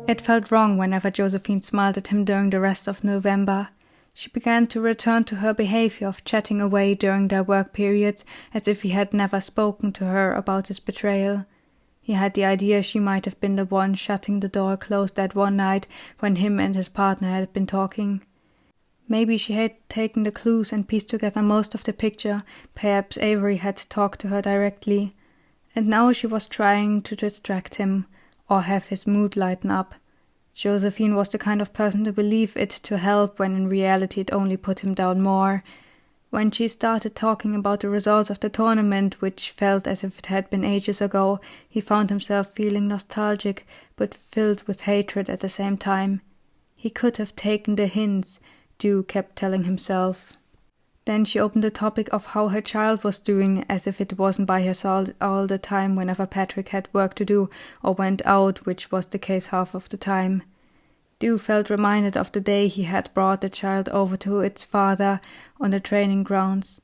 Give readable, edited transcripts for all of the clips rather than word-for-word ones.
It felt wrong whenever Josephine smiled at him during the rest of November. She began to return to her behavior of chatting away during their work periods as if he had never spoken to her about his betrayal. He had the idea she might have been the one shutting the door closed that one night when him and his partner had been talking. Maybe she had taken the clues and pieced together most of the picture. Perhaps Avery had talked to her directly. And now she was trying to distract him, or have his mood lighten up. Josephine was the kind of person to believe it to help when in reality it only put him down more. When she started talking about the results of the tournament, which felt as if it had been ages ago, he found himself feeling nostalgic, but filled with hatred at the same time. He could have taken the hints, Dew kept telling himself. Then she opened the topic of how her child was doing, as if it wasn't by her side all the time whenever Patrick had work to do or went out, which was the case half of the time. Dew felt reminded of the day he had brought the child over to its father on the training grounds.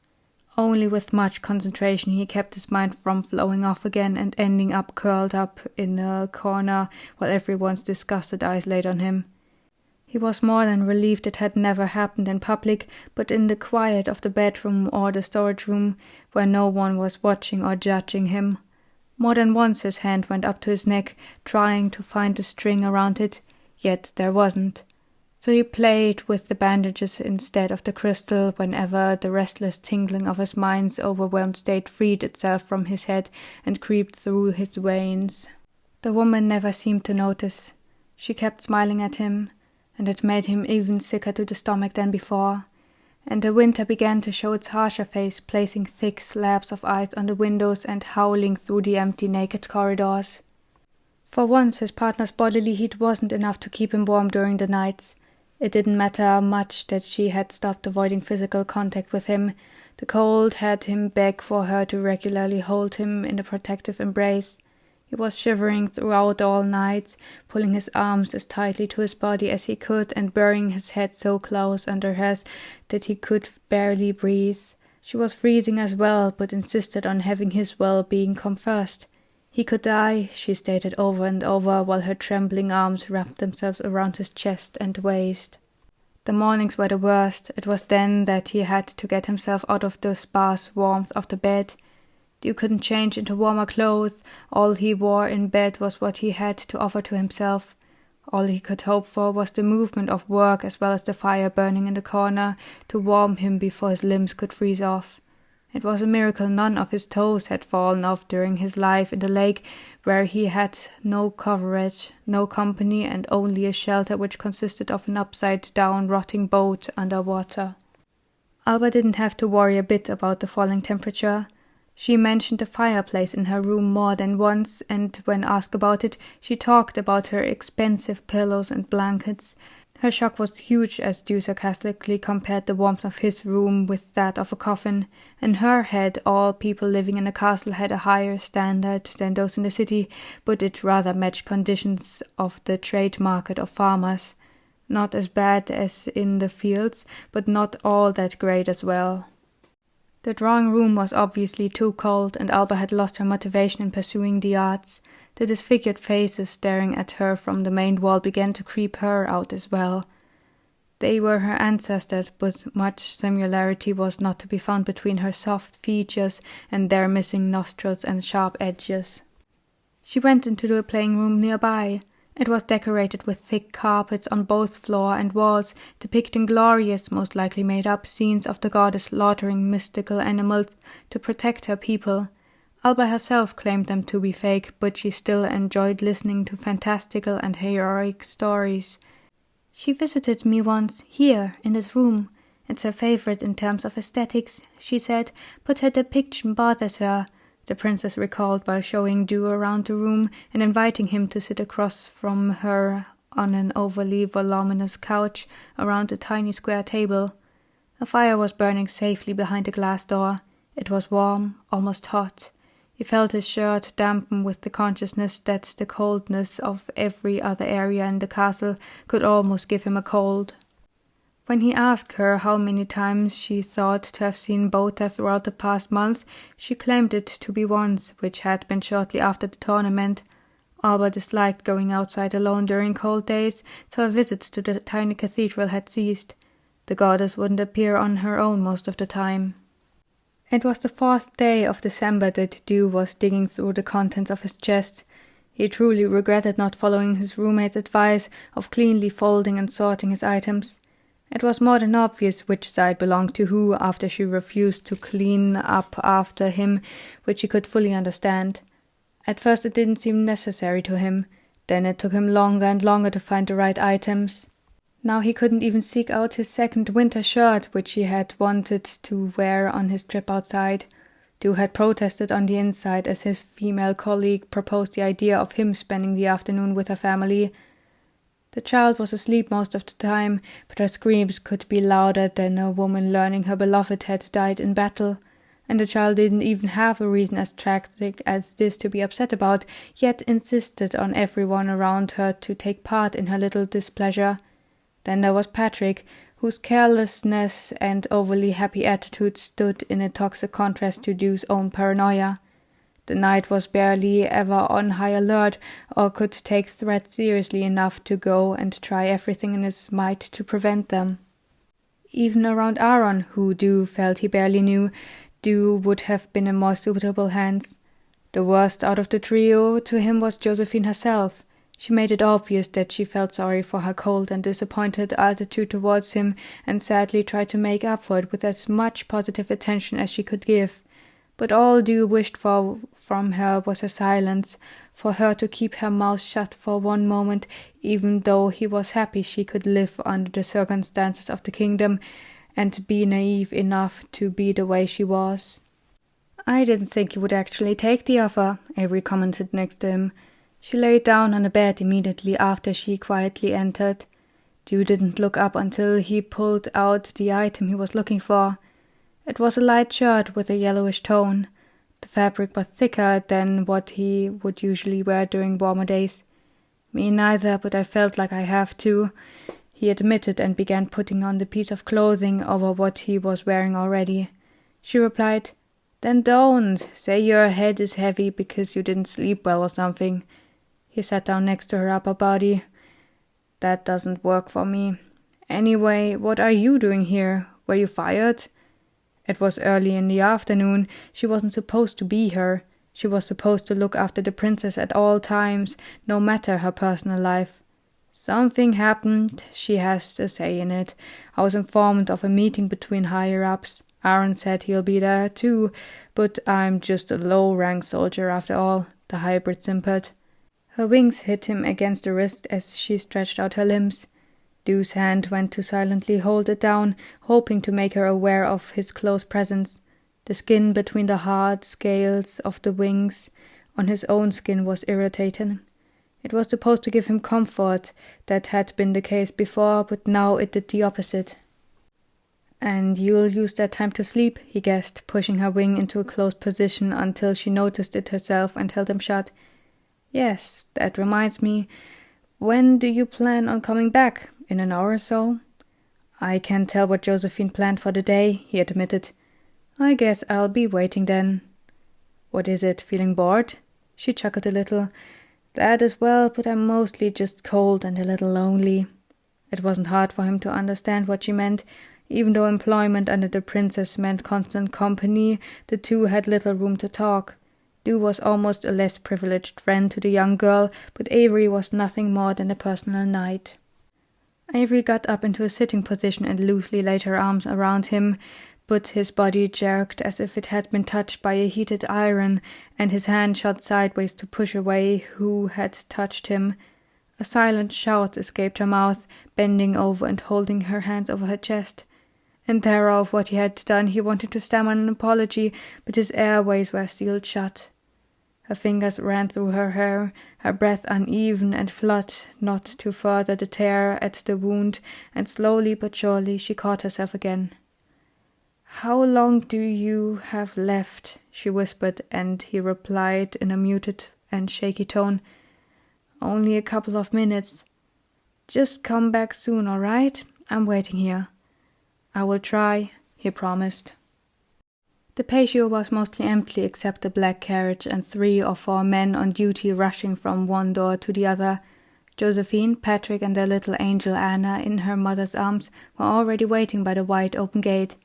Only with much concentration he kept his mind from flowing off again and ending up curled up in a corner while everyone's disgusted eyes laid on him. He was more than relieved it had never happened in public, but in the quiet of the bedroom or the storage room, where no one was watching or judging him. More than once his hand went up to his neck, trying to find the string around it, yet there wasn't. So he played with the bandages instead of the crystal whenever the restless tingling of his mind's overwhelmed state freed itself from his head and creeped through his veins. The woman never seemed to notice. She kept smiling at him, and it made him even sicker to the stomach than before. And the winter began to show its harsher face, placing thick slabs of ice on the windows and howling through the empty, naked corridors. For once his partner's bodily heat wasn't enough to keep him warm during the nights. It didn't matter much that she had stopped avoiding physical contact with him. The cold had him beg for her to regularly hold him in a protective embrace. He was shivering throughout all nights, pulling his arms as tightly to his body as he could and burying his head so close under hers that he could barely breathe. She was freezing as well, but insisted on having his well-being come first. He could die, she stated over and over, while her trembling arms wrapped themselves around his chest and waist. The mornings were the worst. It was then that he had to get himself out of the sparse warmth of the bed. You couldn't change into warmer clothes. All he wore in bed was what he had to offer to himself. All he could hope for was the movement of work as well as the fire burning in the corner to warm him before his limbs could freeze off. It was a miracle none of his toes had fallen off during his life in the lake, where he had no coverage, no company, and only a shelter which consisted of an upside-down rotting boat under water. Alba didn't have to worry a bit about the falling temperature. She mentioned the fireplace in her room more than once, and when asked about it, she talked about her expensive pillows and blankets. Her shock was huge as Dew sarcastically compared the warmth of his room with that of a coffin. In her head, all people living in a castle had a higher standard than those in the city, but it rather matched conditions of the trade market of farmers. Not as bad as in the fields, but not all that great as well. The drawing room was obviously too cold, and Alba had lost her motivation in pursuing the arts. The disfigured faces staring at her from the main wall began to creep her out as well. They were her ancestors, but much similarity was not to be found between her soft features and their missing nostrils and sharp edges. She went into the playing room nearby. It was decorated with thick carpets on both floor and walls, depicting glorious, most likely made-up scenes of the goddess slaughtering mystical animals to protect her people. Alba herself claimed them to be fake, but she still enjoyed listening to fantastical and heroic stories. She visited me once, here, in this room. It's her favorite in terms of aesthetics, she said, but her depiction bothers her, the princess recalled while showing Dew around the room and inviting him to sit across from her on an overly voluminous couch around a tiny square table. A fire was burning safely behind the glass door. It was warm, almost hot. He felt his shirt dampen with the consciousness that the coldness of every other area in the castle could almost give him a cold. When he asked her how many times she thought to have seen Bota throughout the past month, she claimed it to be once, which had been shortly after the tournament. Albert disliked going outside alone during cold days, so her visits to the tiny cathedral had ceased. The goddess wouldn't appear on her own most of the time. It was the 4th day of December that Dew was digging through the contents of his chest. He truly regretted not following his roommate's advice of cleanly folding and sorting his items. It was more than obvious which side belonged to who after she refused to clean up after him, which he could fully understand. At first it didn't seem necessary to him, then it took him longer and longer to find the right items. Now he couldn't even seek out his second winter shirt, which he had wanted to wear on his trip outside. Dew had protested on the inside as his female colleague proposed the idea of him spending the afternoon with her family. The child was asleep most of the time, but her screams could be louder than a woman learning her beloved had died in battle, and the child didn't even have a reason as tragic as this to be upset about, yet insisted on everyone around her to take part in her little displeasure. Then there was Patrick, whose carelessness and overly happy attitude stood in a toxic contrast to Dew's own paranoia. The knight was barely ever on high alert or could take threats seriously enough to go and try everything in his might to prevent them. Even around Aaron, who Dew felt he barely knew, Dew would have been in more suitable hands. The worst out of the trio to him was Josephine herself. She made it obvious that she felt sorry for her cold and disappointed attitude towards him, and sadly tried to make up for it with as much positive attention as she could give. But all Dew wished for from her was her silence, for her to keep her mouth shut for one moment, even though he was happy she could live under the circumstances of the kingdom, and be naive enough to be the way she was. "I didn't think you would actually take the offer," Avery commented next to him. She lay down on the bed immediately after she quietly entered. Dew didn't look up until he pulled out the item he was looking for. It was a light shirt with a yellowish tone. The fabric was thicker than what he would usually wear during warmer days. "Me neither, but I felt like I have to," he admitted, and began putting on the piece of clothing over what he was wearing already. She replied, "Then don't. Say your head is heavy because you didn't sleep well or something." He sat down next to her upper body. "That doesn't work for me. Anyway, what are you doing here? Were you fired?" It was early in the afternoon. She wasn't supposed to be here. She was supposed to look after the princess at all times, no matter her personal life. "Something happened," she has to say in it. "I was informed of a meeting between higher-ups. Aaron said he'll be there too, but I'm just a low-rank soldier after all," the hybrid simpered. Her wings hit him against the wrist as she stretched out her limbs. Dew's hand went to silently hold it down, hoping to make her aware of his close presence. The skin between the hard scales of the wings on his own skin was irritating. It was supposed to give him comfort. That had been the case before, but now it did the opposite. "And you'll use that time to sleep," he guessed, pushing her wing into a closed position until she noticed it herself and held them shut. "Yes, that reminds me. When do you plan on coming back? In an hour or so?" "I can't tell what Josephine planned for the day," he admitted. "I guess I'll be waiting then." "What is it, feeling bored?" She chuckled a little. "That as well, but I'm mostly just cold and a little lonely." It wasn't hard for him to understand what she meant. Even though employment under the princess meant constant company, the two had little room to talk. Dew was almost a less privileged friend to the young girl, but Avery was nothing more than a personal knight. Avery got up into a sitting position and loosely laid her arms around him, but his body jerked as if it had been touched by a heated iron, and his hand shot sideways to push away who had touched him. A silent shout escaped her mouth, bending over and holding her hands over her chest. In terror of what he had done, he wanted to stammer an apology, but his airways were sealed shut. Her fingers ran through her hair, her breath uneven and flat, not to further the tear at the wound, and slowly but surely she caught herself again. "How long do you have left?" she whispered, and he replied in a muted and shaky tone, "Only a couple of minutes. Just come back soon, all right? I'm waiting here." "I will try," he promised. The patio was mostly empty except the black carriage and 3 or 4 men on duty rushing from one door to the other. Josephine, Patrick, and their little angel Anna in her mother's arms were already waiting by the wide open gate.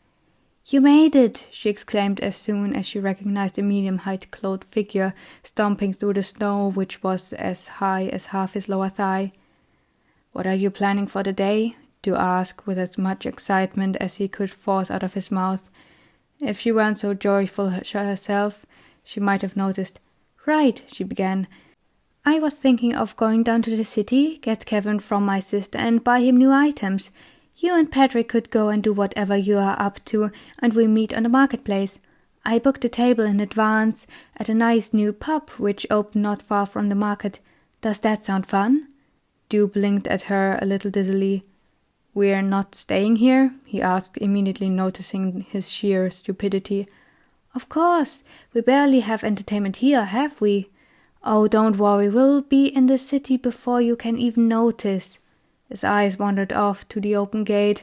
"You made it!" she exclaimed as soon as she recognized a medium-height clothed figure stomping through the snow, which was as high as half his lower thigh. "What are you planning for the day?" Dew asked with as much excitement as he could force out of his mouth. If she weren't so joyful herself, she might have noticed. "Right," she began. "I was thinking of going down to the city, get Kevin from my sister, and buy him new items. You and Patrick could go and do whatever you are up to, and we meet on the marketplace. I booked a table in advance at a nice new pub which opened not far from the market. Does that sound fun?" Dew blinked at her a little dizzily. "We're not staying here?" he asked, immediately noticing his sheer stupidity. "Of course. We barely have entertainment here, have we? Oh, don't worry, we'll be in the city before you can even notice." His eyes wandered off to the open gate,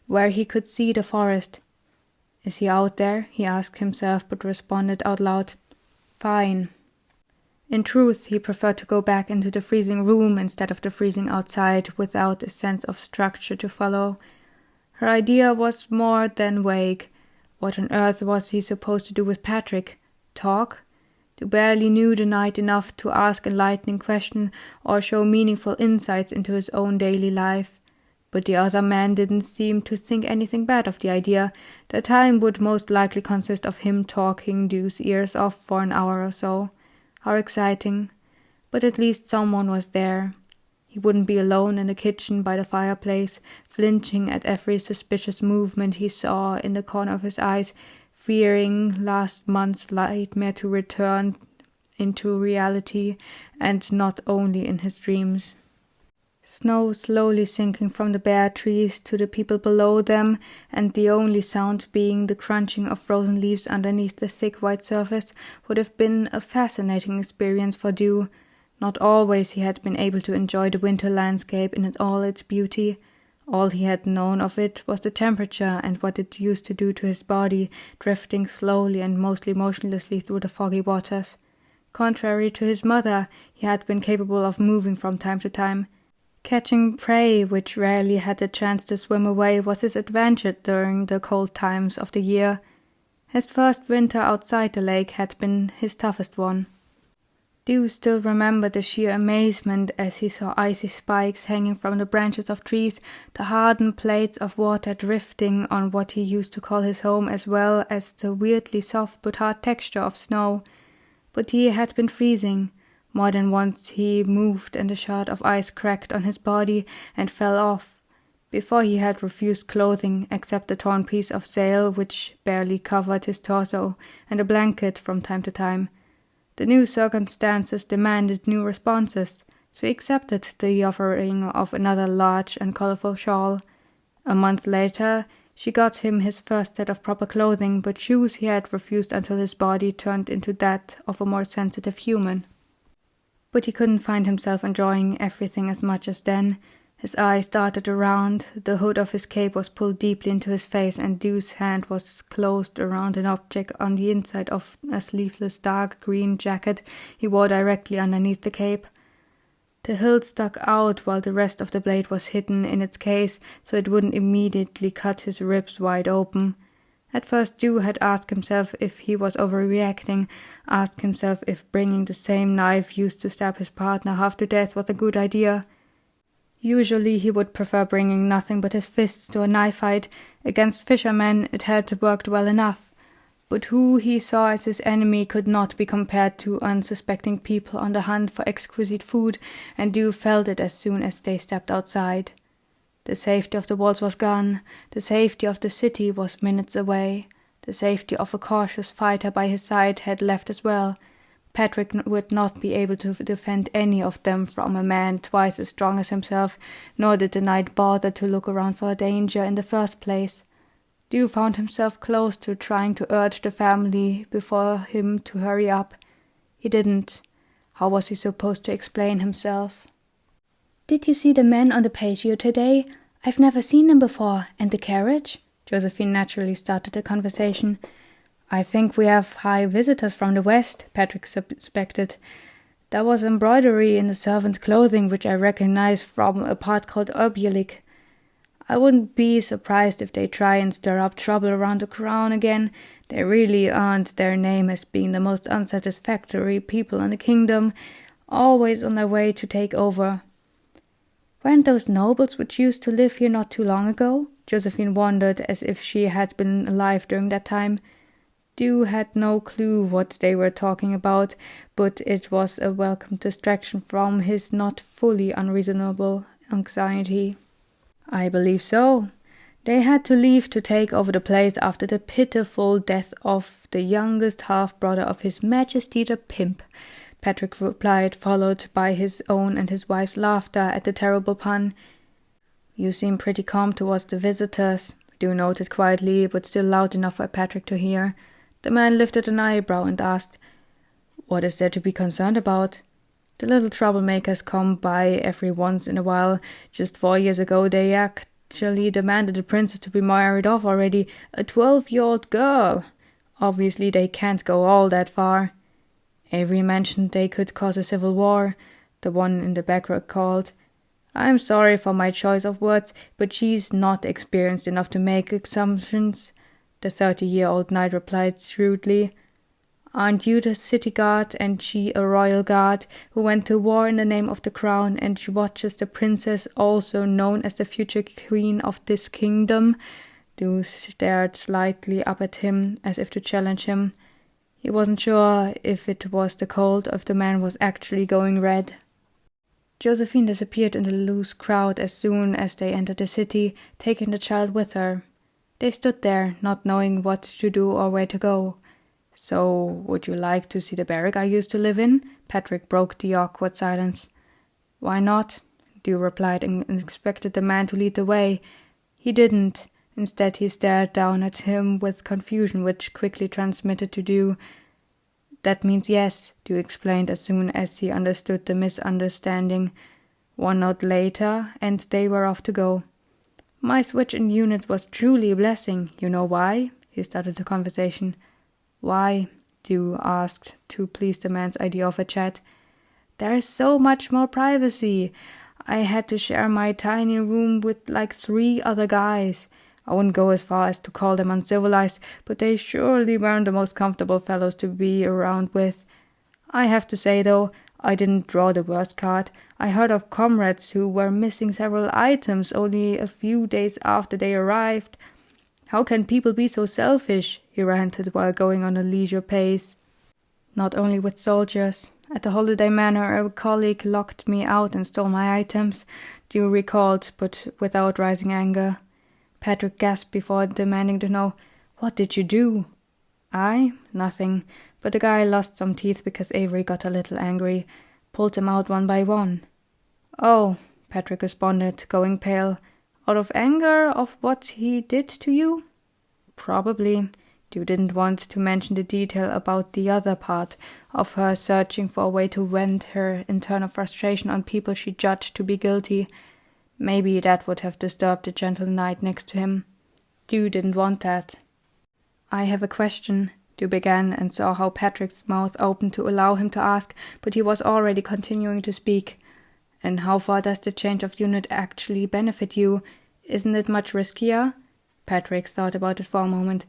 where he could see the forest. "Is he out there?" he asked himself, but responded out loud, "Fine." In truth, he preferred to go back into the freezing room instead of the freezing outside, without a sense of structure to follow. Her idea was more than vague. What on earth was he supposed to do with Patrick? Talk? He barely knew the knight enough to ask enlightening questions or show meaningful insights into his own daily life. But the other man didn't seem to think anything bad of the idea. The time would most likely consist of him talking Dew's ears off for an hour or so. How exciting. But at least someone was there. He wouldn't be alone in the kitchen by the fireplace, flinching at every suspicious movement he saw in the corner of his eyes, fearing last month's nightmare to return into reality, and not only in his dreams. Snow slowly sinking from the bare trees to the people below them, and the only sound being the crunching of frozen leaves underneath the thick white surface, would have been a fascinating experience for Dew. Not always he had been able to enjoy the winter landscape in all its beauty. All he had known of it was the temperature and what it used to do to his body, drifting slowly and mostly motionlessly through the foggy waters. Contrary to his mother, he had been capable of moving from time to time. Catching prey, which rarely had the chance to swim away, was his adventure during the cold times of the year. His first winter outside the lake had been his toughest one. Dew still remembered the sheer amazement as he saw icy spikes hanging from the branches of trees, the hardened plates of water drifting on what he used to call his home, as well as the weirdly soft but hard texture of snow. But he had been freezing. More than once he moved and a shard of ice cracked on his body and fell off. Before he had refused clothing, except a torn piece of sail which barely covered his torso, and a blanket from time to time. The new circumstances demanded new responses, so he accepted the offering of another large and colorful shawl. A month later, she got him his first set of proper clothing, but shoes he had refused until his body turned into that of a more sensitive human. But he couldn't find himself enjoying everything as much as then. His eyes darted around, the hood of his cape was pulled deeply into his face, and Dew's hand was closed around an object on the inside of a sleeveless dark green jacket he wore directly underneath the cape. The hilt stuck out while the rest of the blade was hidden in its case, so it wouldn't immediately cut his ribs wide open. At first Dew had asked himself if he was overreacting, asked himself if bringing the same knife used to stab his partner half to death was a good idea. Usually he would prefer bringing nothing but his fists to a knife fight. Against fishermen it had worked well enough, but who he saw as his enemy could not be compared to unsuspecting people on the hunt for exquisite food, and Dew felt it as soon as they stepped outside. The safety of the walls was gone, the safety of the city was minutes away, the safety of a cautious fighter by his side had left as well. Patrick would not be able to defend any of them from a man twice as strong as himself, nor did the knight bother to look around for danger in the first place. Dew found himself close to trying to urge the family before him to hurry up. He didn't. How was he supposed to explain himself? "Did you see the men on the patio today? I've never seen them before. And the carriage?" Josephine naturally started the conversation. "I think we have high visitors from the west," Patrick suspected. "There was embroidery in the servants' clothing which I recognized from a part called Obulik. I wouldn't be surprised if they try and stir up trouble around the crown again. They really earned their name as being the most unsatisfactory people in the kingdom, always on their way to take over." "Weren't those nobles which used to live here not too long ago?" Josephine wondered, as if she had been alive during that time. Dew had no clue what they were talking about, but it was a welcome distraction from his not fully unreasonable anxiety. "I believe so. They had to leave to take over the place after the pitiful death of the youngest half-brother of His Majesty the Pimp," Patrick replied, followed by his own and his wife's laughter at the terrible pun. "You seem pretty calm towards the visitors," Dew noted quietly, but still loud enough for Patrick to hear. The man lifted an eyebrow and asked, "What is there to be concerned about? The little troublemakers come by every once in a while. Just 4 years ago they actually demanded the princess to be married off already, a 12-year-old girl. Obviously they can't go all that far." Avery mentioned they could cause a civil war, the one in the back recalled. "I'm sorry for my choice of words, but she's not experienced enough to make assumptions," the 30-year-old knight replied shrewdly. "Aren't you the city guard, and she a royal guard, who went to war in the name of the crown, and she watches the princess, also known as the future queen of this kingdom?" Dew stared slightly up at him, as if to challenge him. He wasn't sure if it was the cold or if the man was actually going red. Josephine disappeared in the loose crowd as soon as they entered the city, taking the child with her. They stood there, not knowing what to do or where to go. "So, would you like to see the barrack I used to live in?" Patrick broke the awkward silence. "Why not?" Dew replied, and expected the man to lead the way. He didn't. Instead, he stared down at him with confusion, which quickly transmitted to Dew. "That means yes," Dew explained as soon as he understood the misunderstanding. 1 note later, and they were off to go. "My switch in units was truly a blessing. You know why?" He started the conversation. "Why?" Dew asked, to please the man's idea of a chat. "There is so much more privacy. I had to share my tiny room with like 3 other guys. I wouldn't go as far as to call them uncivilized, but they surely weren't the most comfortable fellows to be around with. I have to say, though, I didn't draw the worst card. I heard of comrades who were missing several items only a few days after they arrived. How can people be so selfish?" he ranted while going on a leisure pace. "Not only with soldiers. At the holiday manor, a colleague locked me out and stole my items," Dew recalled, but without rising anger. Patrick gasped before demanding to know, "What did you do?" "I? Nothing. But the guy lost some teeth because Avery got a little angry. Pulled them out one by one." "Oh," Patrick responded, going pale. "Out of anger of what he did to you?" "Probably." Dew didn't want to mention the detail about the other part of her searching for a way to vent her internal frustration on people she judged to be guilty. Maybe that would have disturbed the gentle knight next to him. Dew didn't want that. "I have a question," Dew began, and saw how Patrick's mouth opened to allow him to ask, but he was already continuing to speak. "And how far does the change of unit actually benefit you? Isn't it much riskier?" Patrick thought about it for a moment.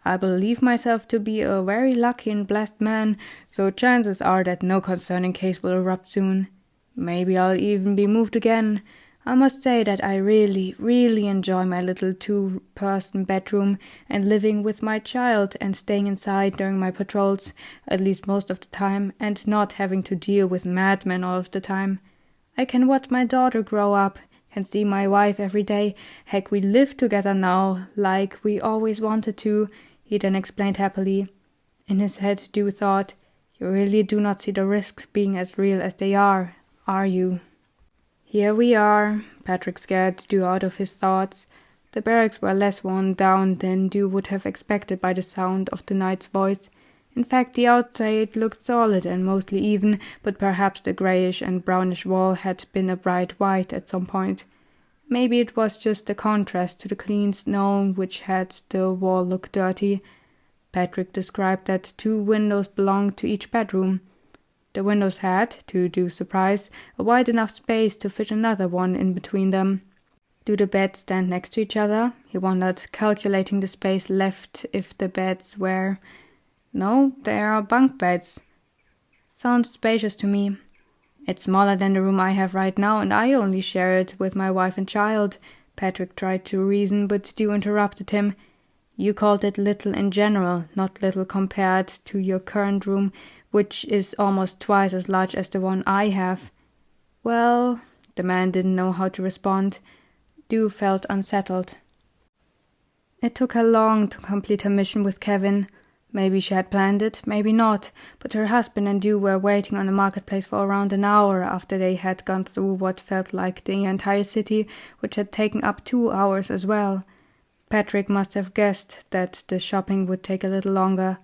"I believe myself to be a very lucky and blessed man, so chances are that no concerning case will erupt soon. Maybe I'll even be moved again. I must say that I really, really enjoy my little 2-person bedroom and living with my child and staying inside during my patrols, at least most of the time, and not having to deal with madmen all of the time. I can watch my daughter grow up, can see my wife every day. Heck, we live together now, like we always wanted to," he then explained happily. In his head, Dew thought, "You really do not see the risks being as real as they are you?" "Here we are," Patrick scared Dew out of his thoughts. The barracks were less worn down than Dew would have expected by the sound of the knight's voice. In fact, the outside looked solid and mostly even, but perhaps the greyish and brownish wall had been a bright white at some point. Maybe it was just the contrast to the clean stone which had the wall look dirty. Patrick described that 2 windows belonged to each bedroom. The windows had, to Duke's surprise, a wide enough space to fit another one in between them. Do the beds stand next to each other? He wondered, calculating the space left if the beds were... No, they are bunk beds. Sounds spacious to me. It's smaller than the room I have right now, and I only share it with my wife and child. Patrick tried to reason, but Stu interrupted him. You called it little in general, not little compared to your current room, which is almost twice as large as the one I have. Well, the man didn't know how to respond. Stu felt unsettled. It took her long to complete her mission with Kevin. Maybe she had planned it, maybe not, but her husband and Stu were waiting on the marketplace for around an hour after they had gone through what felt like the entire city, which had taken up 2 hours as well. Patrick must have guessed that the shopping would take a little longer.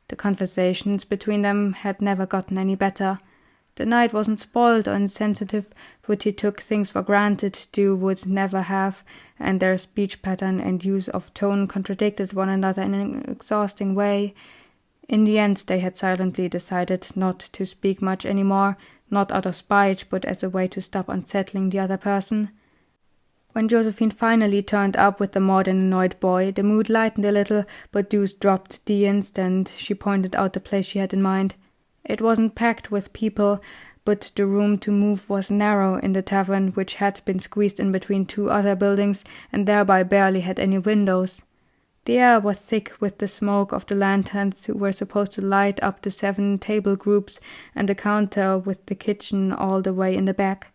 The conversations between them had never gotten any better. The night wasn't spoiled or insensitive, but he took things for granted Stu would never have, and their speech pattern and use of tone contradicted one another in an exhausting way. In the end, they had silently decided not to speak much anymore, not out of spite, but as a way to stop unsettling the other person. When Josephine finally turned up with the more than annoyed boy, the mood lightened a little, but Deuce dropped the instant she pointed out the place she had in mind. It wasn't packed with people, but the room to move was narrow in the tavern, which had been squeezed in between 2 other buildings and thereby barely had any windows. The air was thick with the smoke of the lanterns who were supposed to light up the 7 table groups and the counter with the kitchen all the way in the back.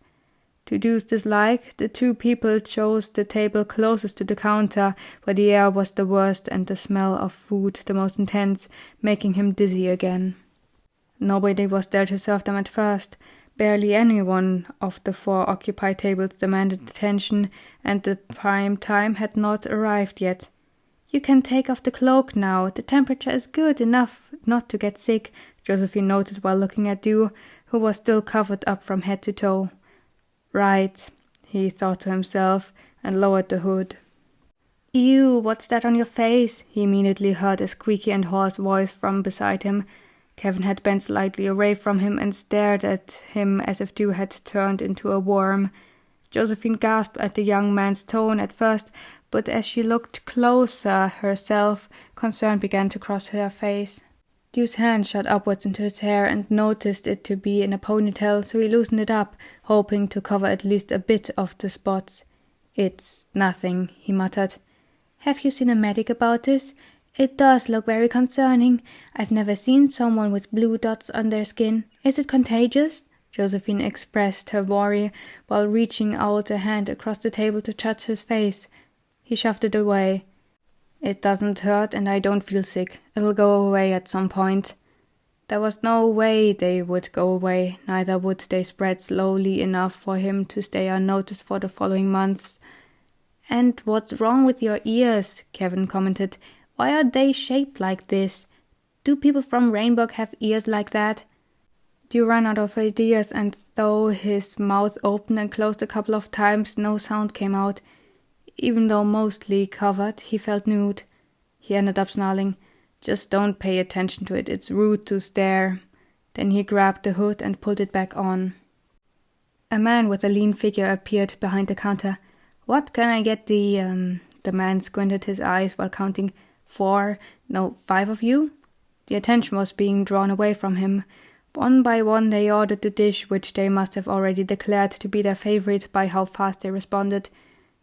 To Deuce's dislike, the 2 people chose the table closest to the counter, where the air was the worst and the smell of food the most intense, making him dizzy again. Nobody was there to serve them at first. Barely any one of the 4 occupied tables demanded attention, and the prime time had not arrived yet. You can take off the cloak now. The temperature is good enough not to get sick, Josephine noted while looking at Stu, who was still covered up from head to toe. Right, he thought to himself, and lowered the hood. Ew, what's that on your face? He immediately heard a squeaky and hoarse voice from beside him. Kevin had bent slightly away from him and stared at him as if Stu had turned into a worm. Josephine gasped at the young man's tone at first, but as she looked closer herself, concern began to cross her face. Stu's hand shot upwards into his hair and noticed it to be in a ponytail, so he loosened it up, hoping to cover at least a bit of the spots. It's nothing, he muttered. Have you seen a medic about this? It does look very concerning. I've never seen someone with blue dots on their skin. Is it contagious? Josephine expressed her worry while reaching out a hand across the table to touch his face. He shoved it away. It doesn't hurt and I don't feel sick. It'll go away at some point. There was no way they would go away, neither would they spread slowly enough for him to stay unnoticed for the following months. And what's wrong with your ears? Kevin commented. Why are they shaped like this? Do people from Rainbow have ears like that? Stu ran out of ideas, and though his mouth opened and closed a couple of times, no sound came out. Even though mostly covered, he felt nude. He ended up snarling, Just don't pay attention to it, it's rude to stare. Then he grabbed the hood and pulled it back on. A man with a lean figure appeared behind the counter. What can I get the man squinted his eyes while counting 5 of you? The attention was being drawn away from him. One by one they ordered the dish, which they must have already declared to be their favorite by how fast they responded.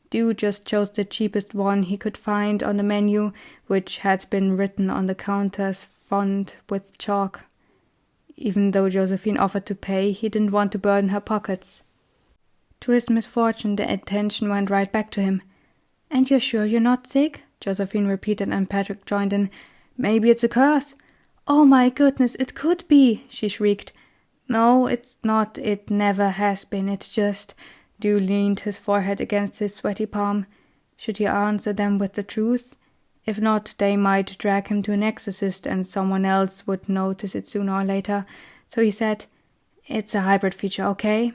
Stu just chose the cheapest one he could find on the menu, which had been written on the counter's font with chalk. Even though Josephine offered to pay, he didn't want to burden her pockets. To his misfortune, the attention went right back to him. And you're sure you're not sick? Josephine repeated, and Patrick joined in. Maybe it's a curse. Oh my goodness, it could be, she shrieked. No, it's not. It never has been. It's just... Stu leaned his forehead against his sweaty palm. Should he answer them with the truth? If not, they might drag him to an exorcist, and someone else would notice it sooner or later. So he said, It's a hybrid feature, okay?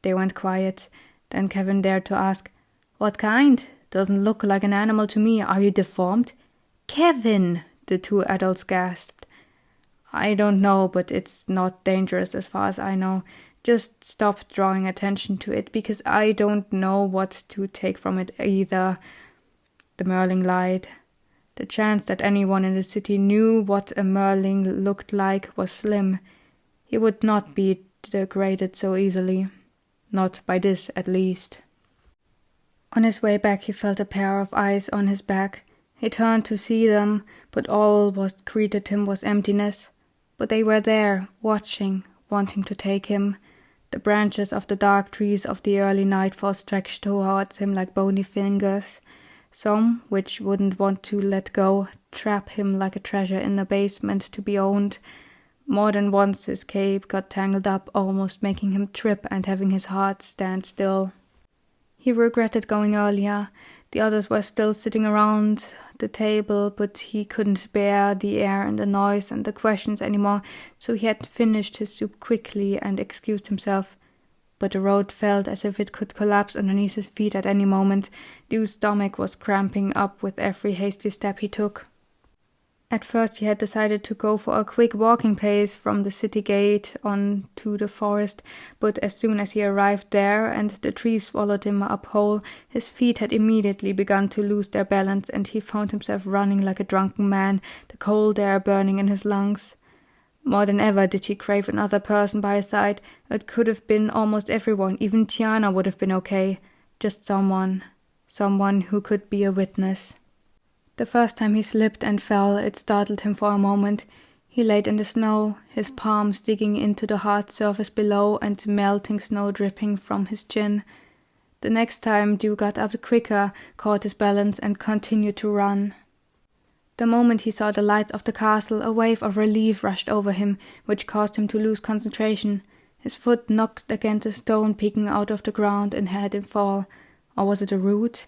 They went quiet. Then Kevin dared to ask, What kind? Doesn't look like an animal to me. Are you deformed? Kevin! The two adults gasped. "I don't know, but it's not dangerous as far as I know. Just stop drawing attention to it, because I don't know what to take from it either." The Merling lied. The chance that anyone in the city knew what a Merling looked like was slim. He would not be degraded so easily. Not by this, at least. On his way back he felt a pair of eyes on his back. He turned to see them, but all what greeted him was emptiness. But they were there, watching, wanting to take him. The branches of the dark trees of the early nightfall stretched towards him like bony fingers. Some, which wouldn't want to let go, trap him like a treasure in a basement to be owned. More than once his cape got tangled up, almost making him trip and having his heart stand still. He regretted going earlier. The others were still sitting around the table, but he couldn't bear the air and the noise and the questions anymore, so he had finished his soup quickly and excused himself. But the road felt as if it could collapse underneath his feet at any moment. Du's stomach was cramping up with every hasty step he took. At first he had decided to go for a quick walking pace from the city gate on to the forest, but as soon as he arrived there and the trees swallowed him up whole, his feet had immediately begun to lose their balance, and he found himself running like a drunken man, the cold air burning in his lungs. More than ever did he crave another person by his side. It could have been almost everyone, even Tiana would have been okay. Just someone who could be a witness. The first time he slipped and fell, it startled him for a moment. He laid in the snow, his palms digging into the hard surface below and melting snow dripping from his chin. The next time Du got up quicker, caught his balance, and continued to run. The moment he saw the lights of the castle, a wave of relief rushed over him, which caused him to lose concentration. His foot knocked against a stone peeking out of the ground and had him fall. Or was it a root?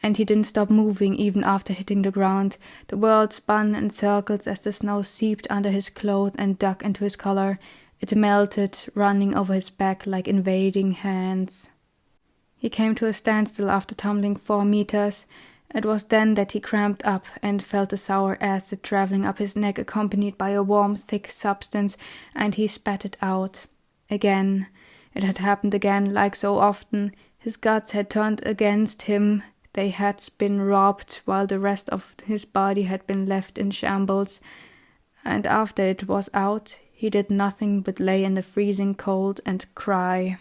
And he didn't stop moving even after hitting the ground. The world spun in circles as the snow seeped under his clothes and dug into his collar. It melted, running over his back like invading hands. He came to a standstill after tumbling 4 meters. It was then that he cramped up and felt the sour acid traveling up his neck, accompanied by a warm, thick substance, and he spat it out. Again. It had happened again, like so often. His guts had turned against him. They had been robbed, while the rest of his body had been left in shambles. And after it was out, he did nothing but lay in the freezing cold and cry.